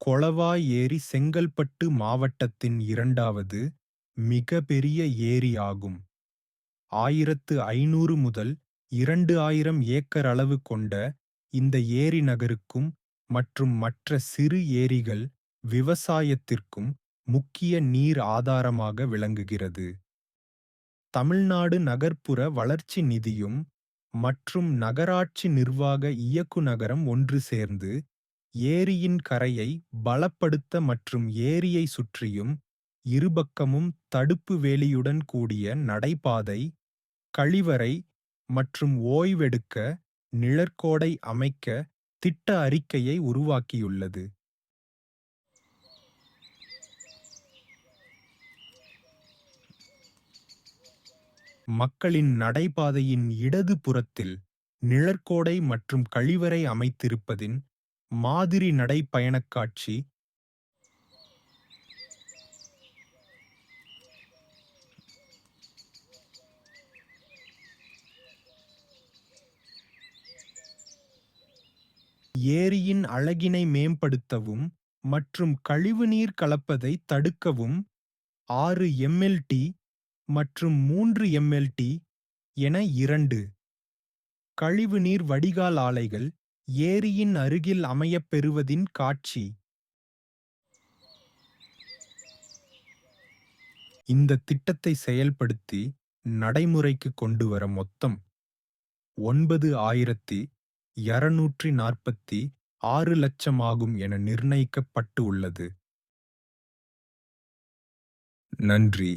கொளவாய் ஏரி செங்கல்பட்டு மாவட்டத்தின் இரண்டாவது மிக பெரிய ஏரி ஆகும். 1500 முதல் 2000 ஏக்கர் அளவு கொண்ட இந்த ஏரி நகருக்கும் மற்றும் மற்ற சிறு ஏரிகள் விவசாயத்திற்கும் முக்கிய நீர் ஆதாரமாக விளங்குகிறது. தமிழ்நாடு நகர்ப்புற வளர்ச்சி நிதியம் மற்றும் நகராட்சி நிர்வாக இயக்குநரகம் ஒன்று சேர்ந்து ஏரியின் கரையை பலப்படுத்த மற்றும் ஏரியை சுற்றியும் இருபக்கமும் தடுப்பு வேலியுடன் கூடிய நடைபாதை, கழிவறை மற்றும் ஓய்வெடுக்க நிழற்கோடை அமைக்க திட்ட அறிக்கையை உருவாக்கியுள்ளது. மக்களின் நடைபாதையின் இடது புறத்தில் நிழற்கோடை மற்றும் கழிவறை அமைத்திருப்பதின் மாதிரி நடைப்பயணக் காட்சி ஏரியின் அழகினை மேம்படுத்தவும் மற்றும் கழிவுநீர் கலப்பதை தடுக்கவும் 6 எம்எல்டி மற்றும் 3 எம்எல்டி என 2 கழிவுநீர் வடிகால் ஆலைகள் ஏரியின் அருகில் அமையப்பெறுவதின் காட்சி. இந்த திட்டத்தை செயல்படுத்தி நடைமுறைக்கு கொண்டுவர மொத்தம் 9,246 லட்சம் ஆகும் என நிர்ணயிக்கப்பட்டு உள்ளது. நன்றி.